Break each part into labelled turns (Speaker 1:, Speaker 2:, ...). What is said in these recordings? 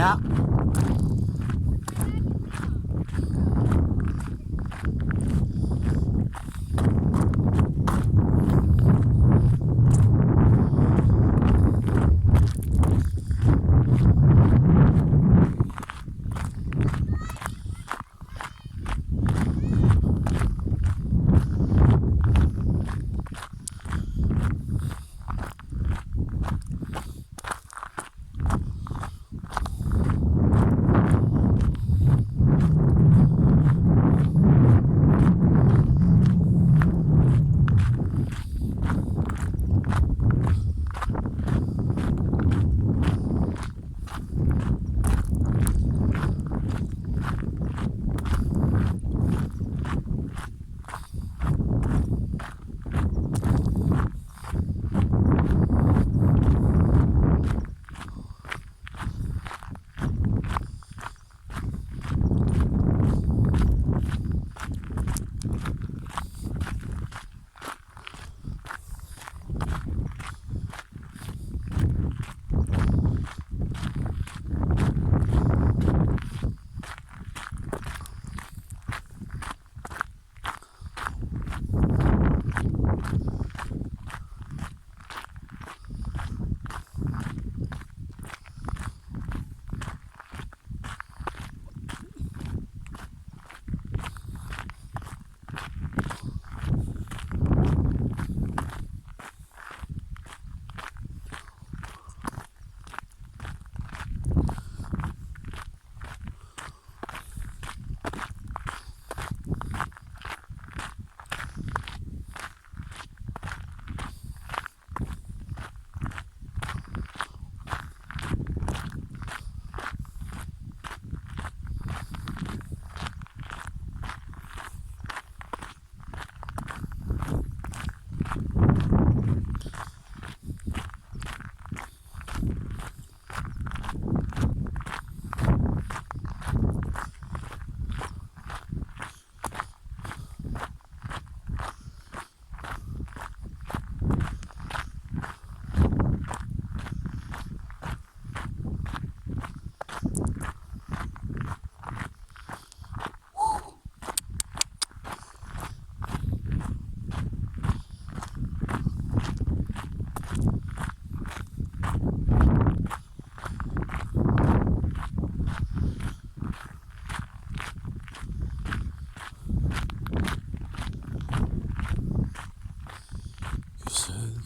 Speaker 1: đó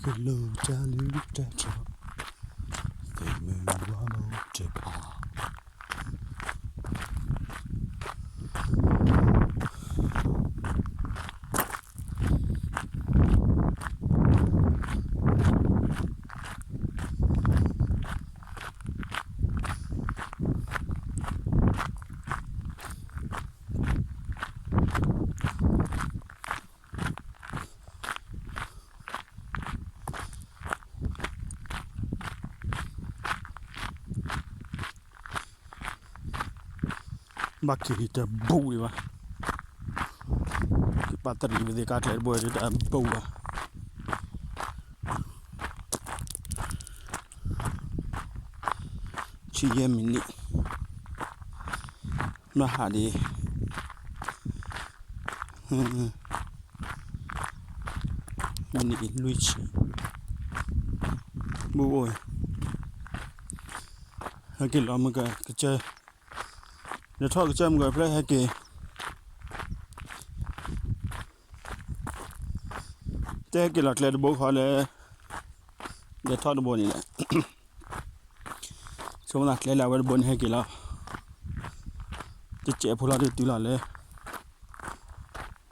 Speaker 1: Hello, Charlie, Tetra. They move one to par. Back hit a boo. Patri with the cutlet boy at a boo. Chiyemini Mahadi Mini Luich Boy Haki Lamaga Kacha. The talk jam go play Haki. Take a lot let the book holler the thought about it. So not let our bone Hakila. The chapula de Tulale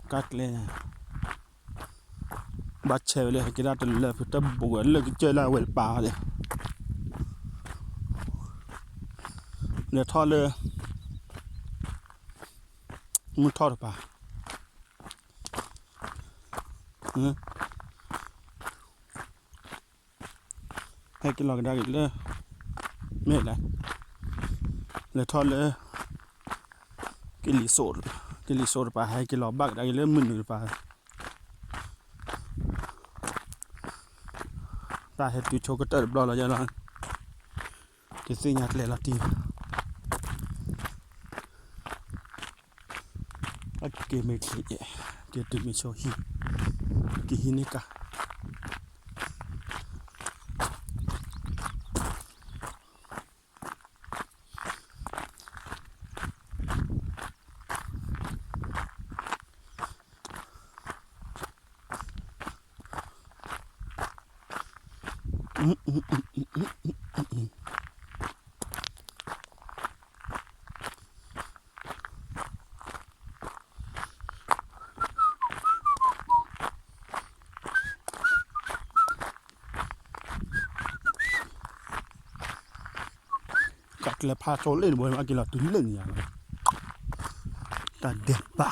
Speaker 1: Catle But Chevle Hakira left with a book. Look at Jella will power. The taller Mutorpa. Hakila Dagger made that. The taller Killy sword by Hakila back. I lemon by. I had to choke a blah. The thing at Lelative. que me cree que te me sohi que hinika cắt là pha trốn lên bởi mà kia là túi lên nhà ta đẹp ba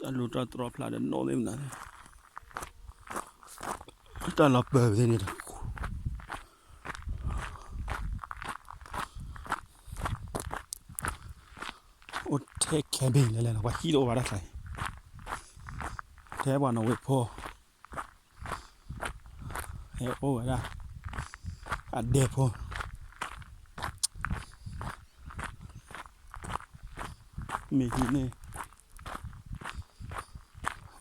Speaker 1: ta lụt ra trọp là đến nổ lên này ta lọp bờ thế này đó ô thế cabin này là quá hít đâu vào đó này thế bọn nó quệt po hệ ô vậy đó à đẹp po mình này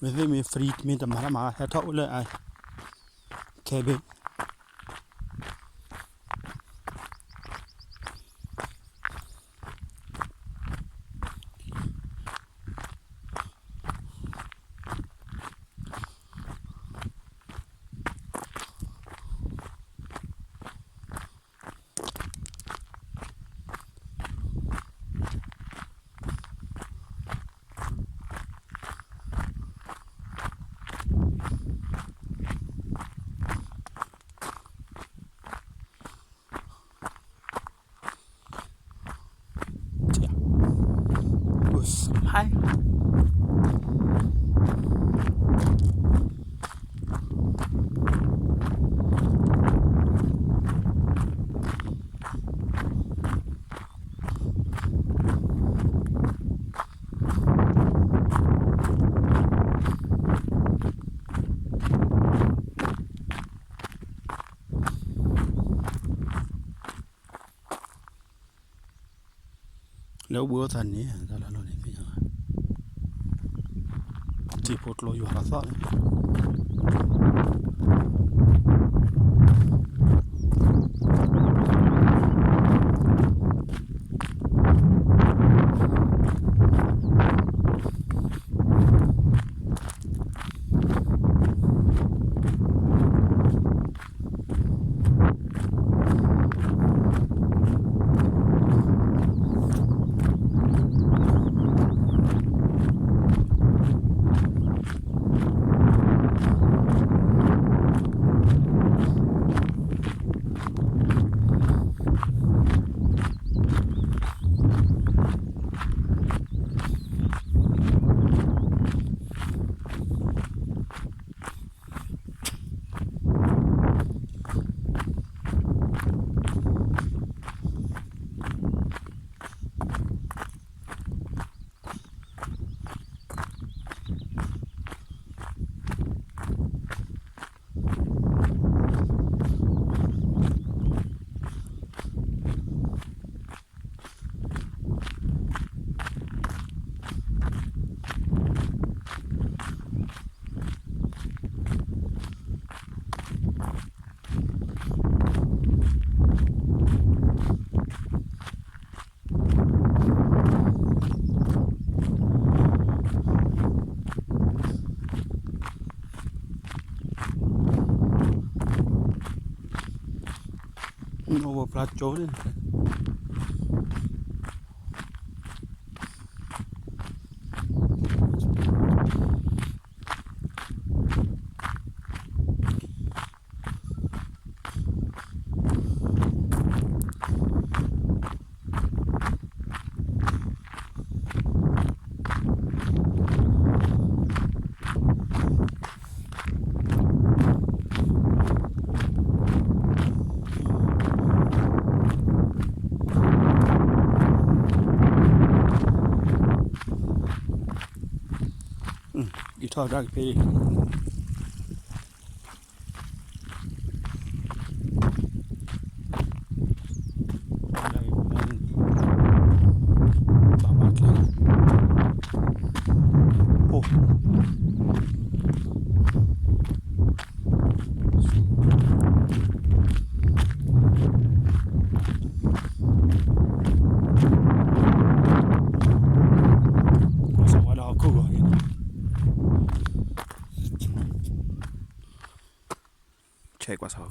Speaker 1: mình free mình tầm mà hệ thấuเลยai cabin haiแล้วบัวทันนี้ตอนนั้นเราเนี่ยเป็นยังไงที่พดลอยอยู่หาซ่อนโอ้ปลาโจ้เลยอีทอดได้พี่ได้ c'è qua, so,